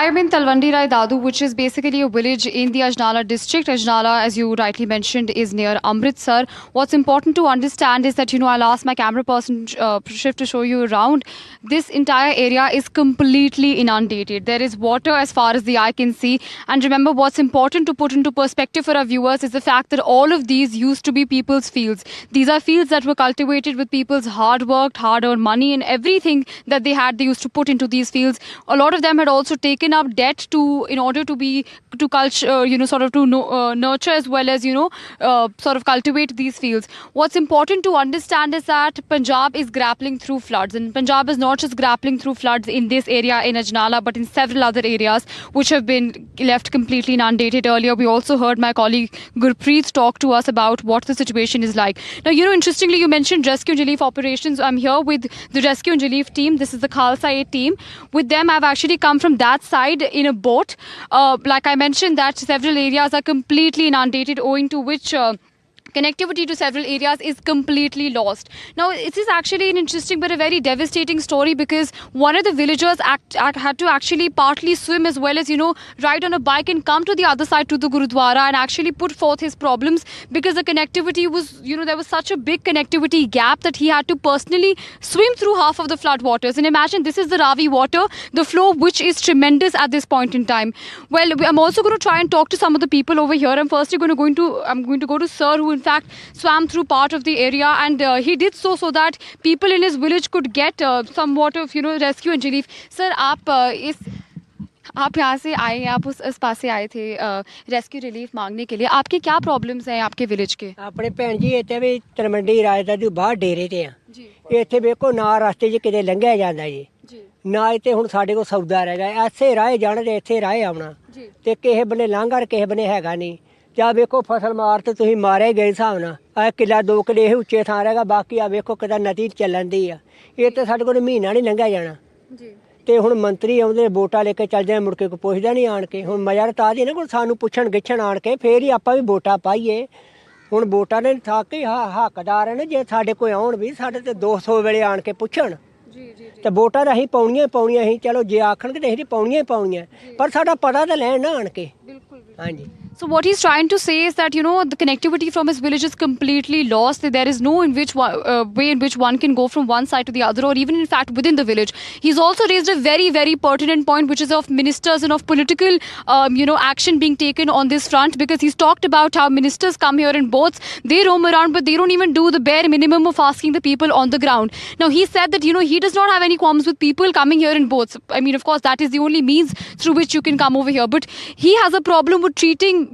I am in Talwandi Rai Dadu, which is basically a village in the Ajnala district. Ajnala, as you rightly mentioned, is near Amritsar. What's important to understand is that, I'll ask my camera person, Shiv, to show you around. This entire area is completely inundated. There is water as far as the eye can see. And remember, what's important to put into perspective for our viewers is the fact that all of these used to be people's fields. These are fields that were cultivated with people's hard work, hard-earned money, and everything that they had, they used to put into these fields. A lot of them had also taken up debt in order to culture, nurture as well as sort of cultivate these fields. What's important to understand is that Punjab is grappling through floods, and Punjab is not just grappling through floods in this area in Ajnala, but in several other areas which have been left completely inundated. Earlier, we also heard my colleague Gurpreet talk to us about what the situation is like. Now, interestingly, you mentioned rescue and relief operations. I'm here with the rescue and relief team. This is the Khalsa Aid team. With them, I've actually come from that side in a boat. Like I mentioned, that several areas are completely inundated, owing to which connectivity to several areas is completely lost. Now, it is actually an interesting but a very devastating story, because one of the villagers had to actually partly swim as well as, ride on a bike and come to the other side to the Gurudwara and actually put forth his problems, because the connectivity was, there was such a big connectivity gap that he had to personally swim through half of the flood waters. And imagine, this is the Ravi water, the flow which is tremendous at this point in time. Well, I'm also going to try and talk to some of the people over here. I'm firstly going to go to Sir, who in fact swam through part of the area, and he did so that people in his village could get somewhat of rescue and relief. Sir, आप यहाँ से आए, आप उस पास से आए थे rescue relief मांगने के लिए. आपके क्या प्रॉब्लम्स हैं आपके विलेज के? ਆਪਣੇ ਭੈਣ ਜੀ ਇੱਥੇ ਵੀ ਤਲਵੰਡੀ ਰਾਜ ਦਾ ਬਾਹਰ ਡੇਰੇ ਤੇ ਆ ਜੀ. ਇੱਥੇ ਵੇਖੋ ਨਾ ਰਸਤੇ 'ਚ ਕਿਤੇ ਲੰਘਿਆ ਜਾਂਦਾ ਜੀ ਨਾ. ਇੱਥੇ ਹੁਣ ਸਾਡੇ ਕੋਲ ਸੌਦਾ ਰਹਿ ਗਿਆ, ਐਸੇ ਰਾਹ ਜਾਣ ਤੇ ਇੱਥੇ ਰਾਹ ਆਉਣਾ ਤੇ ਕਿਸੇ ਬੰਨੇ ਲਾਂਘਾ ਕਿਸੇ ਬੰਨੇ ਹੈਗਾ ਨਹੀਂ. ਜਾਂ ਵੇਖੋ ਫਸਲ ਮਾਰ ਤੇ ਤੁਸੀਂ ਮਾਰੇ ਗਏ ਹਿਸਾਬ ਨਾਲ ਆ ਕਿੱਲਾ 2 ਕਿੱਲੇ ਇਹ ਉੱਚੇ ਥਾਂ ਰਹੇਗਾ, ਬਾਕੀ ਆ ਵੇਖੋ ਕਿਦਾ ਨਦੀ ਚੱਲਣ ਦੀ ਆ. ਇਹ ਤੇ ਸਾਡੇ ਕੋਲ ਮਹੀਨਾ ਨਹੀਂ ਲੰਘਿਆ ਜਾਣਾ ਤੇ ਹੁਣ ਮੰਤਰੀ ਆਉਂਦੇ ਵੋਟਾਂ ਲੈ ਕੇ ਚੱਲ ਜਾਂਦੇ, ਮੁੜ ਕੇ ਕੋਈ ਪੁੱਛਦਾ ਨਹੀਂ ਆਣ ਕੇ. ਹੁਣ ਮਜ਼ਾ ਤਾਂ ਜੀ ਨਾ ਕੋਲ ਸਾਨੂੰ ਪੁੱਛਣ ਗਿੱਛਣ ਆਣ ਕੇ ਫੇਰ ਹੀ ਆਪਾਂ ਵੀ ਵੋਟਾਂ ਪਾਈਏ. ਹੁਣ ਵੋਟਾਂ ਨੇ ਥੱਕ ਹੀ ਹੱਕਦਾਰ ਨੇ, ਜੇ ਸਾਡੇ ਕੋਈ ਆਉਣ ਵੀ ਸਾਡੇ ਤੇ 200 ਵੇਲੇ ਆਣ ਕੇ ਪੁੱਛਣ ਤੇ ਵੋਟਾਂ ਤਾਂ ਅਸੀਂ ਪਾਉਣੀਆਂ ਅਸੀਂ. ਚਲੋ ਜੇ ਆਖਣਗੇ ਤੇ ਅਸੀਂ ਪਾਉਣੀਆਂ ਹੀ ਪਾਉਣੀਆਂ, ਪਰ ਸਾਡਾ ਪਤਾ ਤਾਂ ਲੈਣ ਨਾ ਆਣ ਕੇ. ਹਾਂਜੀ. So what he's trying to say is that, the connectivity from his village is completely lost. There is no way in which one can go from one side to the other, or even in fact within the village. He's also raised a very, very pertinent point, which is of ministers and of political, action being taken on this front, because he's talked about how ministers come here in boats, they roam around, but they don't even do the bare minimum of asking the people on the ground. Now, he said that, he does not have any qualms with people coming here in boats. I mean, of course, that is the only means through which you can come over here. But he has a problem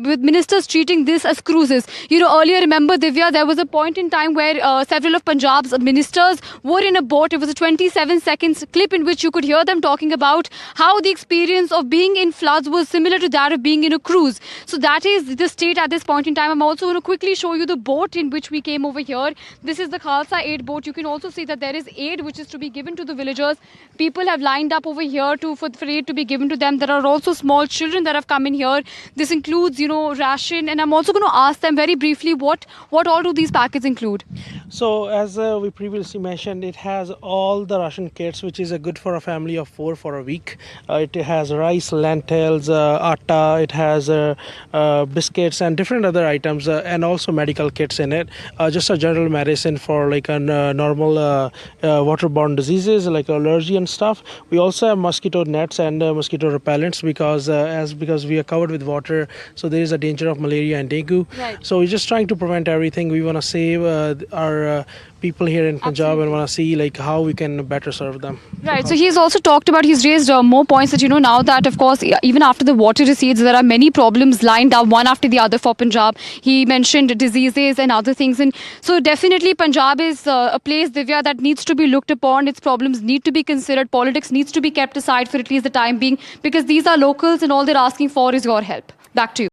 with ministers treating this as cruises. Earlier, remember, Divya, there was a point in time where several of Punjab's ministers were in a boat. It was a 27 seconds clip in which you could hear them talking about how the experience of being in floods was similar to that of being in a cruise. So that is the state at this point in time. I'm also going to quickly show you the boat in which we came over here. This is the Khalsa Aid boat. You can also see that there is aid which is to be given to the villagers. People have lined up over here for aid to be given to them. There are also small children that have come in here. This includes, ration, and I'm also going to ask them very briefly what all do these packets include. So as we previously mentioned, it has all the ration kits which is good for a family of 4 for a week. It has rice, lentils, atta, it has biscuits and different other items, and also medical kits in it. Just a general medicine for like a normal waterborne diseases like allergy and stuff. We also have mosquito nets and mosquito repellents, because we are covered with water, so there is a danger of malaria and dengue. Right. So we're just trying to prevent everything. We want to save our people here in Punjab. Absolutely. And want to see like how we can better serve them. Right. So he's also talked about, he's raised more points that, now that, of course, even after the water recedes, there are many problems lined up one after the other for Punjab. He mentioned diseases and other things. And so definitely Punjab is a place, Divya, that needs to be looked upon. Its problems need to be considered. Politics needs to be kept aside for at least the time being, because these are locals and all they're asking for is your help. Back to you.